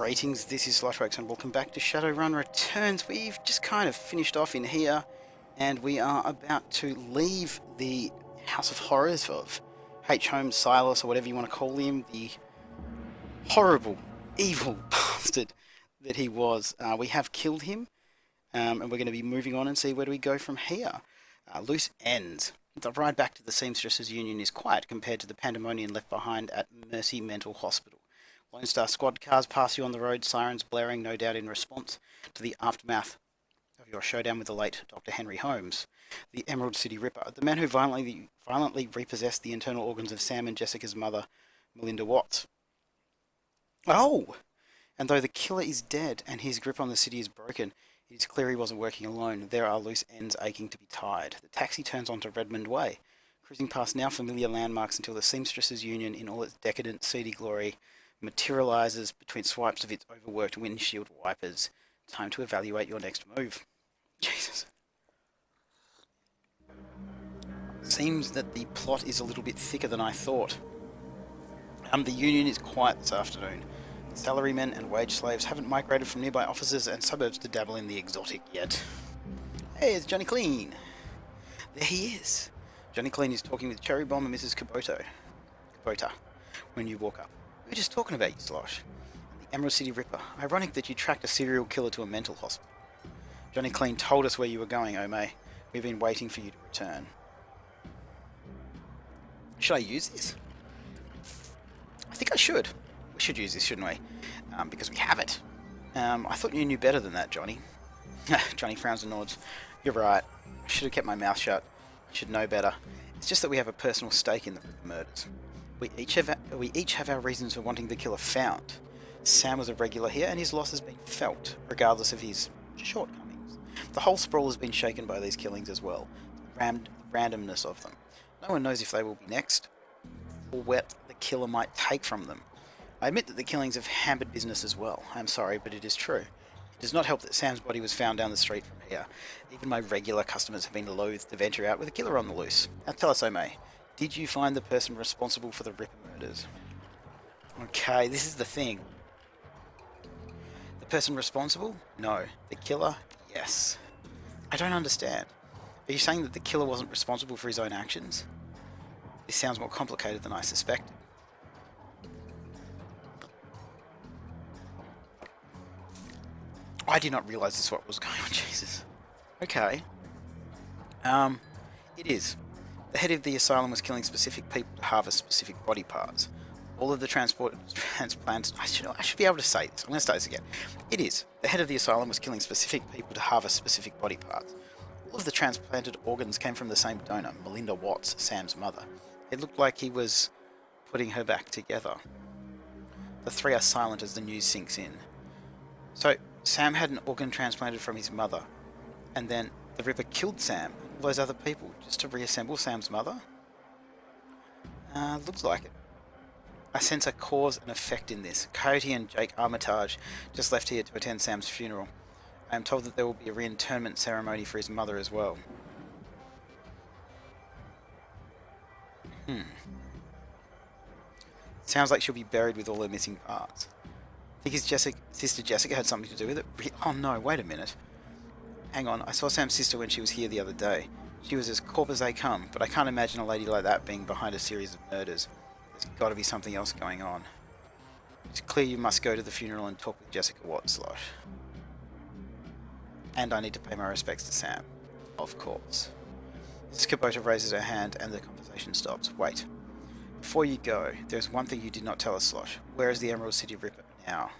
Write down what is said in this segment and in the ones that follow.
Greetings, this is Sloshworks and welcome back to Shadowrun Returns. We've just kind of finished off in here and we are about to leave the House of Horrors of H. Holmes Silas, or whatever you want to call him, the horrible, evil bastard that he was. We have killed him and we're going to be moving on and see where do we go from here. Loose ends. The ride back to the Seamstresses Union is quiet compared to the pandemonium left behind at Mercy Mental Hospital. Lone Star squad cars pass you on the road, sirens blaring, no doubt in response to the aftermath of your showdown with the late Dr. Henry Holmes, the Emerald City Ripper, the man who violently repossessed the internal organs of Sam and Jessica's mother, Melinda Watts. Oh! And though the killer is dead and his grip on the city is broken, it is clear he wasn't working alone. There are loose ends aching to be tied. The taxi turns onto Redmond Way, cruising past now familiar landmarks until the Seamstresses Union, in all its decadent, seedy glory, materializes between swipes of its overworked windshield wipers. Time to evaluate your next move. Jesus. Seems that the plot is a little bit thicker than I thought. The Union is quiet this afternoon. Salarymen and wage slaves haven't migrated from nearby offices and suburbs to dabble in the exotic yet. Hey, it's Johnny Clean. There he is. Johnny Clean is talking with Cherry Bomb and Mrs. Kubota when you walk up. We were just talking about you, Slosh. And the Emerald City Ripper. Ironic that you tracked a serial killer to a mental hospital. Johnny Clean told us where you were going, Ome. We've been waiting for you to return. Should I use this? I think I should. We should use this, shouldn't we? Because we have it. I thought you knew better than that, Johnny. Johnny frowns and nods. You're right. I should have kept my mouth shut. I should know better. It's just that we have a personal stake in the murders. We each have our reasons for wanting the killer found. Sam was a regular here, and his loss has been felt, regardless of his shortcomings. The whole sprawl has been shaken by these killings as well. The randomness of them. No one knows if they will be next, or what the killer might take from them. I admit that the killings have hampered business as well. I am sorry, but it is true. It does not help that Sam's body was found down the street from here. Even my regular customers have been loath to venture out with a killer on the loose. Now tell us, Ome, did you find the person responsible for the Ripper murders? Okay, this is the thing. The person responsible? No. The killer? Yes. I don't understand. Are you saying that the killer wasn't responsible for his own actions? This sounds more complicated than I suspected. I did not realise this what was going on, Jesus. Okay. It is. The head of the asylum was killing specific people to harvest specific body parts. All of the transplants... I should be able to say this. I'm going to start this again. It is. The head of the asylum was killing specific people to harvest specific body parts. All of the transplanted organs came from the same donor, Melinda Watts, Sam's mother. It looked like he was putting her back together. The three are silent as the news sinks in. So, Sam had an organ transplanted from his mother, and then the Ripper killed Sam and all those other people just to reassemble Sam's mother? Looks like it. I sense a cause and effect in this. Coyote and Jake Armitage just left here to attend Sam's funeral. I am told that there will be a reinterment ceremony for his mother as well. Sounds like she'll be buried with all her missing parts. I think his sister Jessica had something to do with it. Oh no, wait a minute. Hang on, I saw Sam's sister when she was here the other day. She was as corp as they come, but I can't imagine a lady like that being behind a series of murders. There's got to be something else going on. It's clear you must go to the funeral and talk with Jessica Watts, Slosh. And I need to pay my respects to Sam. Of course. Mrs. Kubota raises her hand and the conversation stops. Wait. Before you go, there's one thing you did not tell us, Slosh. Where is the Emerald City Ripper now?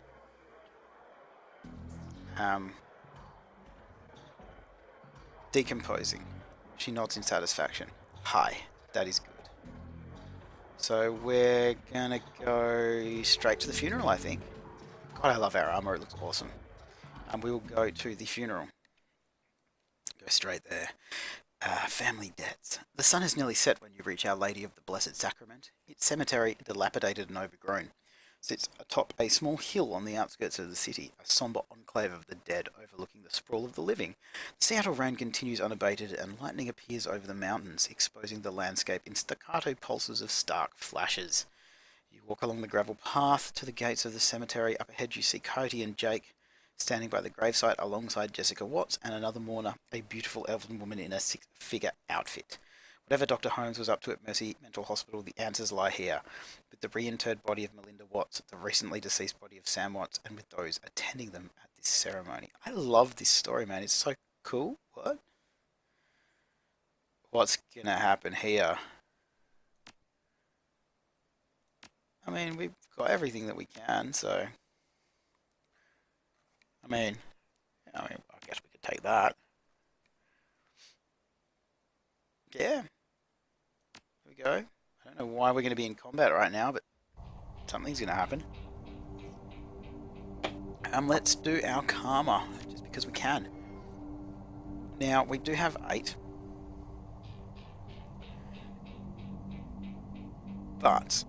Decomposing. She nods in satisfaction. Hi, that is good. So we're gonna go straight to the funeral, I think. God, I love our armor, it looks awesome. We will go to the funeral. Go straight there. Family debts. The sun is nearly set when you reach Our Lady of the Blessed Sacrament. Its cemetery, dilapidated and overgrown, sits atop a small hill on the outskirts of the city, a sombre enclave of the dead overlooking the sprawl of the living. The Seattle rain continues unabated, and lightning appears over the mountains, exposing the landscape in staccato pulses of stark flashes. You walk along the gravel path to the gates of the cemetery. Up ahead you see Cody and Jake standing by the gravesite alongside Jessica Watts and another mourner, a beautiful elven woman in a six-figure outfit. Whatever Dr. Holmes was up to at Mercy Mental Hospital, the answers lie here, with the reinterred body of Melinda Watts, the recently deceased body of Sam Watts, and with those attending them at this ceremony. I love this story, man. It's so cool. What? What's gonna happen here? I mean, we've got everything that we can, so... I guess we could take that. Yeah. Here we go. I don't know why we're going to be in combat right now, but something's going to happen. Let's do our karma, just because we can. Now, we do have 8. But...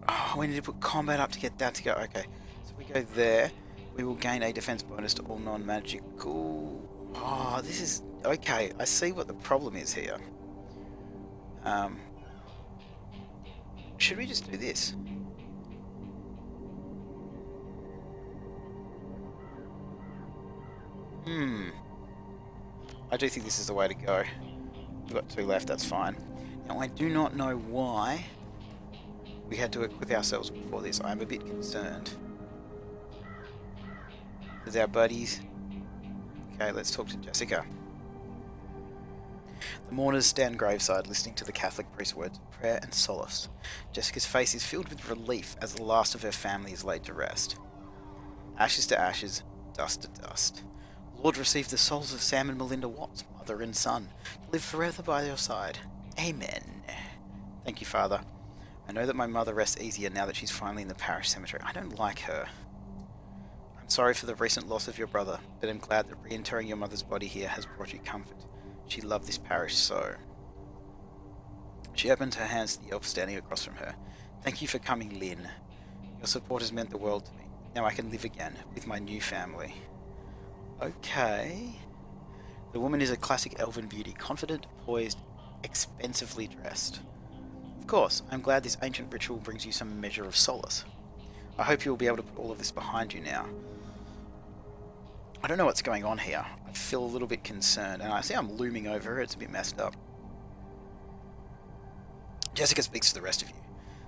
oh, we need to put combat up to get that to go. Okay, so if we go there, we will gain a defense bonus to all non-magical... oh, this is... okay, I see what the problem is here. Should we just do this? I do think this is the way to go. We've got 2 left, that's fine. Now, I do not know why we had to equip ourselves before this. I'm a bit concerned. There's our buddies. Okay, let's talk to Jessica. The mourners stand graveside, listening to the Catholic priest's words of prayer and solace. Jessica's face is filled with relief as the last of her family is laid to rest. Ashes to ashes, dust to dust. Lord, receive the souls of Sam and Melinda Watts, mother and son, to live forever by your side. Amen. Thank you, Father. I know that my mother rests easier now that she's finally in the parish cemetery. I don't like her. I'm sorry for the recent loss of your brother, but I'm glad that reinterring your mother's body here has brought you comfort. She loved this parish so. She opened her hands to the elf standing across from her. Thank you for coming, Lynn. Your support has meant the world to me. Now I can live again, with my new family. Okay. The woman is a classic elven beauty, confident, poised, expensively dressed. Of course, I'm glad this ancient ritual brings you some measure of solace. I hope you'll be able to put all of this behind you now. I don't know what's going on here. I feel a little bit concerned, and I see I'm looming over her. It's a bit messed up. Jessica speaks to the rest of you.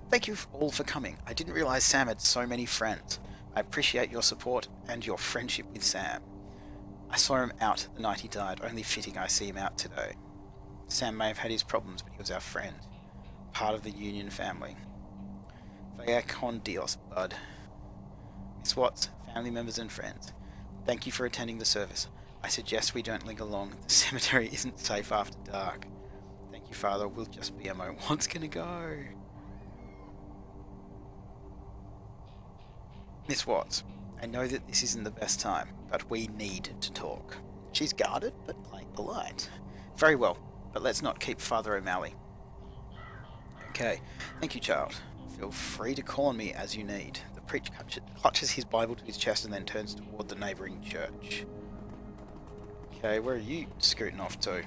Thank you all for coming. I didn't realize Sam had so many friends. I appreciate your support and your friendship with Sam. I saw him out the night he died, only fitting I see him out today. Sam may have had his problems, but he was our friend. Part of the Union family. Vaya con Dios, bud. Miss Watts, family members and friends, thank you for attending the service. I suggest we don't linger long. The cemetery isn't safe after dark. Thank you, Father. We'll just be a moment. What's gonna go? Miss Watts, I know that this isn't the best time, but we need to talk. She's guarded, but playing polite. Very well, but let's not keep Father O'Malley. Okay, thank you, child. Feel free to call on me as you need. The priest clutches his Bible to his chest and then turns toward the neighbouring church. Okay, where are you scooting off to?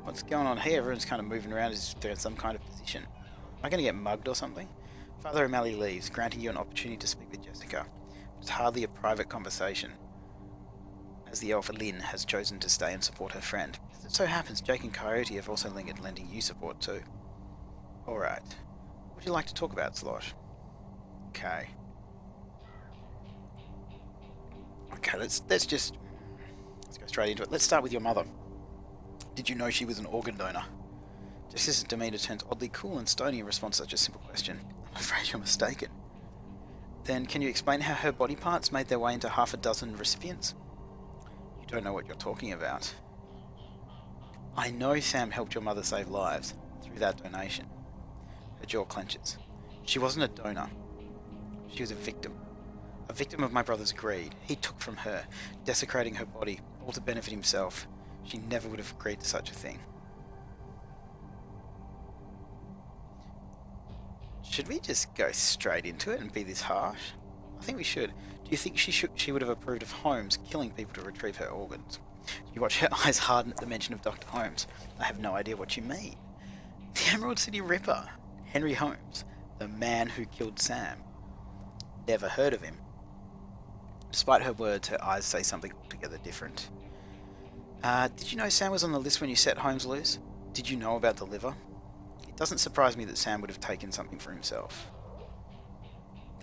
What's going on here? Everyone's kind of moving around as if they're in some kind of position. Am I going to get mugged or something? Father O'Malley leaves, granting you an opportunity to speak with Jessica. It's hardly a private conversation, as the elf Lynn has chosen to stay and support her friend. As it so happens, Jake and Coyote have also lingered, lending you support too. Alright. What would you like to talk about, Slosh? Okay. Okay, let's go straight into it. Let's start with your mother. Did you know she was an organ donor? Jessica's demeanour turns oddly cool and stony in response to such a simple question. I'm afraid you're mistaken. Then can you explain how her body parts made their way into half a dozen recipients? You don't know what you're talking about. I know Sam helped your mother save lives through that donation. Her jaw clenches. She wasn't a donor. She was a victim. A victim of my brother's greed. He took from her, desecrating her body, all to benefit himself. She never would have agreed to such a thing. Should we just go straight into it and be this harsh? I think we should. Do you think she would have approved of Holmes killing people to retrieve her organs? You watch her eyes harden at the mention of Dr. Holmes. I have no idea what you mean. The Emerald City Ripper, Henry Holmes, the man who killed Sam. Never heard of him. Despite her words, her eyes say something altogether different. Did you know Sam was on the list when you set Holmes loose? Did you know about the liver? It doesn't surprise me that Sam would have taken something for himself.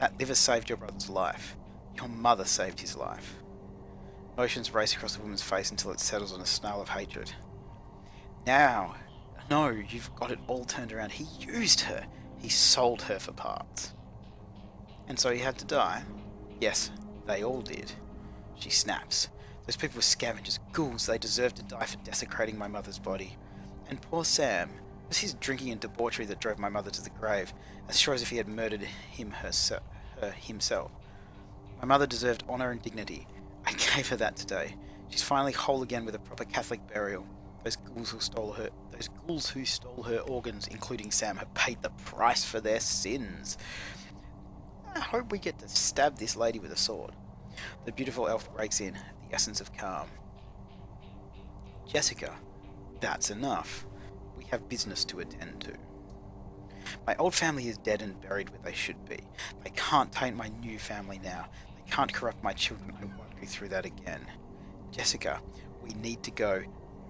That liver saved your brother's life. Your mother saved his life. Emotions race across the woman's face until it settles on a snarl of hatred. Now, no, you've got it all turned around. He used her. He sold her for parts. And so he had to die? Yes, they all did. She snaps. Those people were scavengers, ghouls. They deserved to die for desecrating my mother's body. And poor Sam. It was his drinking and debauchery that drove my mother to the grave, as sure as if he had murdered himself. My mother deserved honour and dignity. I gave her that today. She's finally whole again with a proper Catholic burial. Those ghouls who stole her organs, including Sam, have paid the price for their sins. I hope we get to stab this lady with a sword. The beautiful elf breaks in, the essence of calm. Jessica, that's enough. We have business to attend to. My old family is dead and buried where they should be. They can't taint my new family now. They can't corrupt my children. I won't go through that again. Jessica, we need to go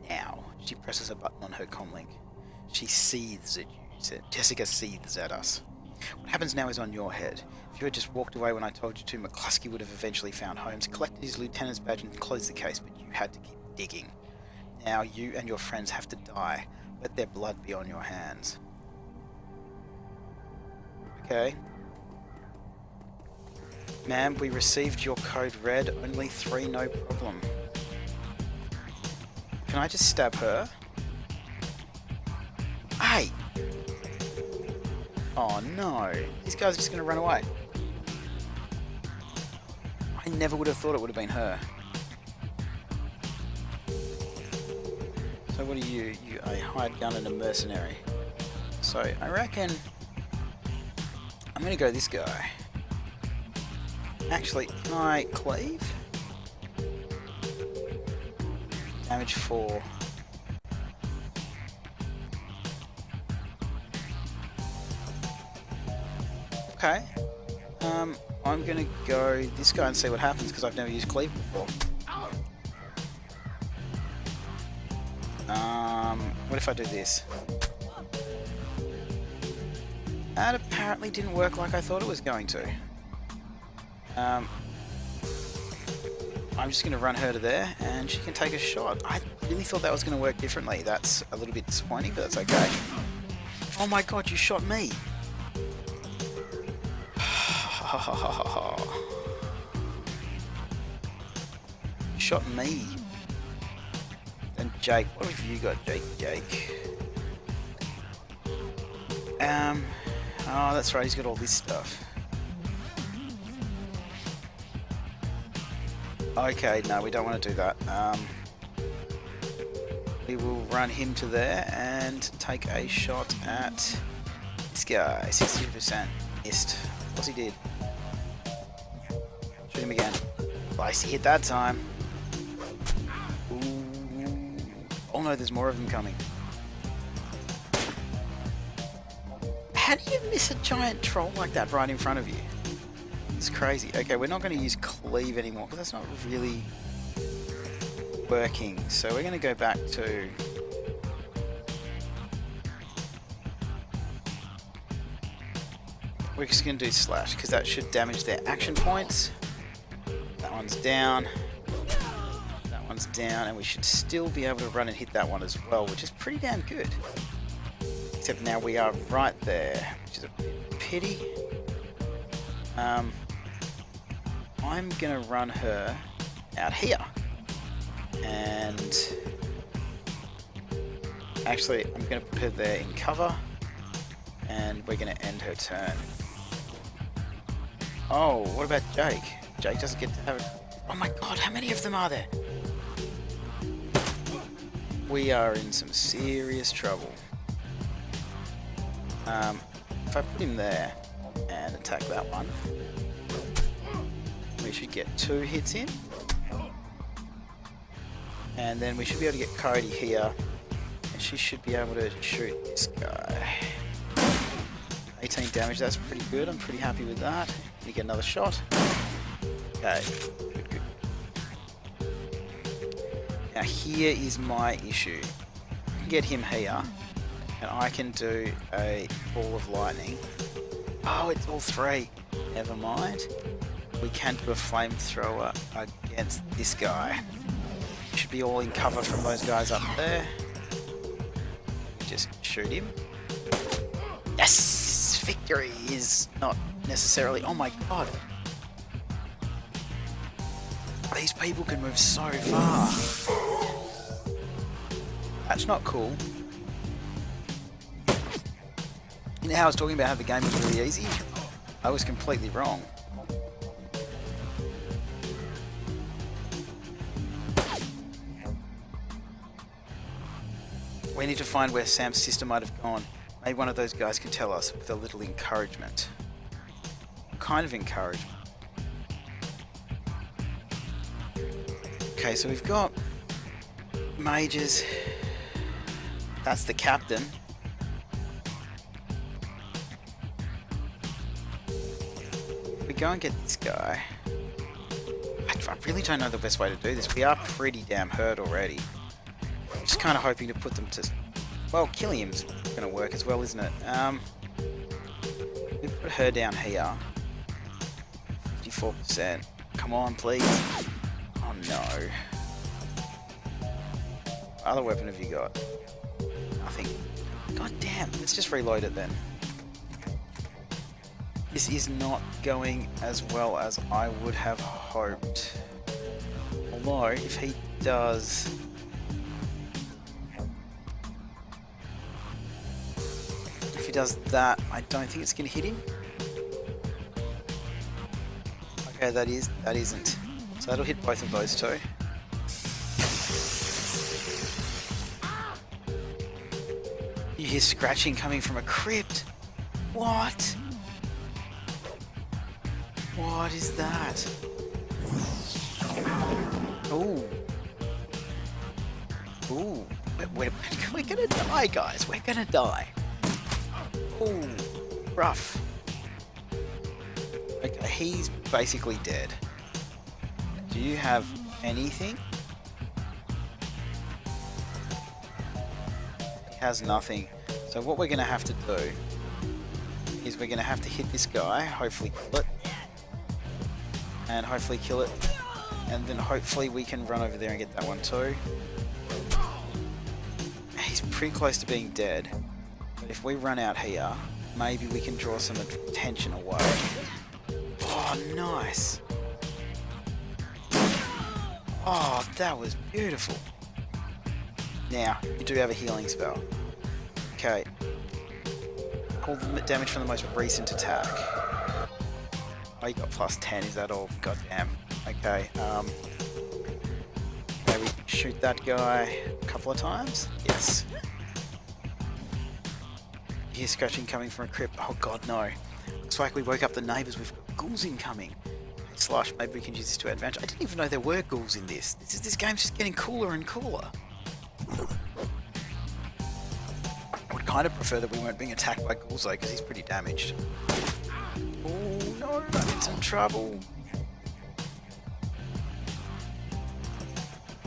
now. She presses a button on her comlink. She seethes at you. Jessica seethes at us. What happens now is on your head. If you had just walked away when I told you to, McCluskey would have eventually found Holmes, collected his lieutenant's badge and closed the case, but you had to keep digging. Now you and your friends have to die. Let their blood be on your hands. Okay. Ma'am, we received your code red. Only 3, no problem. Can I just stab her? Hey! Oh no. These guys are just going to run away. I never would have thought it would have been her. So what are you? You a hired gun and a mercenary. So I reckon I'm going to go this guy. Actually, can I cleave? Damage 4. Okay. I'm going to go this guy and see what happens because I've never used cleave before. What if I do this? That apparently didn't work like I thought it was going to. I'm just going to run her to there and she can take a shot. I really thought that was going to work differently. That's a little bit disappointing, but that's okay. Oh my god, you shot me! You shot me. And Jake, what have you got, Jake? Oh, that's right, he's got all this stuff. Okay, no, we don't want to do that. We will run him to there and take a shot at this guy. 62%. Missed. What's he did? Shoot him again. Spicy hit that time. Ooh. Oh no, there's more of them coming. How do you miss a giant troll like that right in front of you? It's crazy. Okay, we're not going to use cleave anymore because that's not really working. So we're going to go back to... We're just going to do slash because that should damage their action points. That one's down. That one's down. And we should still be able to run and hit that one as well, which is pretty damn good. Except now we are right there, which is a pity. I'm gonna run her out here, and actually I'm gonna put her there in cover, and we're gonna end her turn. Oh, what about Jake? Jake doesn't get to have it. Oh my god, how many of them are there? We are in some serious trouble. If I put him there and attack that one, we should get 2 hits in. And then we should be able to get Cody here. And she should be able to shoot this guy. 18 damage, that's pretty good. I'm pretty happy with that. Can you get another shot? Okay, good. Now here is my issue. I can get him here, and I can do a ball of lightning. Oh, it's all 3. Never mind. We can do a flamethrower against this guy. Should be all in cover from those guys up there. Just shoot him. Yes! Victory is not necessarily... Oh my god. These people can move so far. That's not cool. You know how I was talking about how the game was really easy? I was completely wrong. We need to find where Sam's sister might have gone. Maybe one of those guys can tell us with a little encouragement. What kind of encouragement? Okay, so we've got mages. That's the captain. If we go and get this guy... I really don't know the best way to do this. We are pretty damn hurt already. I'm just kind of hoping to put them to... Well, killing him's going to work as well, isn't it? We put her down here. 54%. Come on, please. Oh, no. What other weapon have you got? Nothing. God damn. Let's just reload it then. This is not going as well as I would have hoped. Although, if he does... If he does that, I don't think it's going to hit him. Okay, that isn't. So that'll hit both of those two. You hear scratching coming from a crypt. What? What is that? Ooh. Ooh. We're gonna die, guys. We're gonna die. Ooh. Rough. Okay, he's basically dead. Do you have anything? He has nothing. So what we're gonna have to do is we're gonna have to hit this guy, hopefully kill it. And hopefully kill it. And then hopefully we can run over there and get that one too. He's pretty close to being dead. But if we run out here, maybe we can draw some attention away. Oh, nice. Oh, that was beautiful. Now, you do have a healing spell. Okay. All the damage from the most recent attack. Oh, you got plus 10, is that all? God damn. Okay, okay, we shoot that guy a couple of times? Yes. You hear scratching coming from a crypt. Oh god, no. Looks like we woke up the neighbours with ghouls incoming. Hey, Slosh, maybe we can use this to our advantage. I didn't even know there were ghouls in this. This game's just getting cooler and cooler. I would kind of prefer that we weren't being attacked by ghouls though, because he's pretty damaged. Oh no, I'm in some trouble.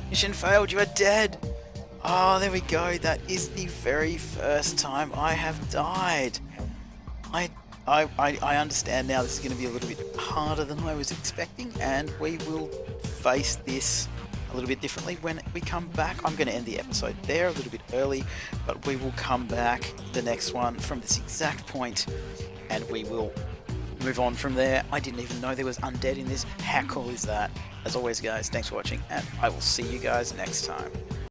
Mission failed, you are dead! Oh, there we go, that is the very first time I have died. I understand now this is going to be a little bit harder than I was expecting, and we will face this a little bit differently when we come back. I'm going to end the episode there a little bit early, but we will come back the next one from this exact point, and we will move on from there. I didn't even know there was undead in this. How cool is that? As always, guys, thanks for watching, and I will see you guys next time.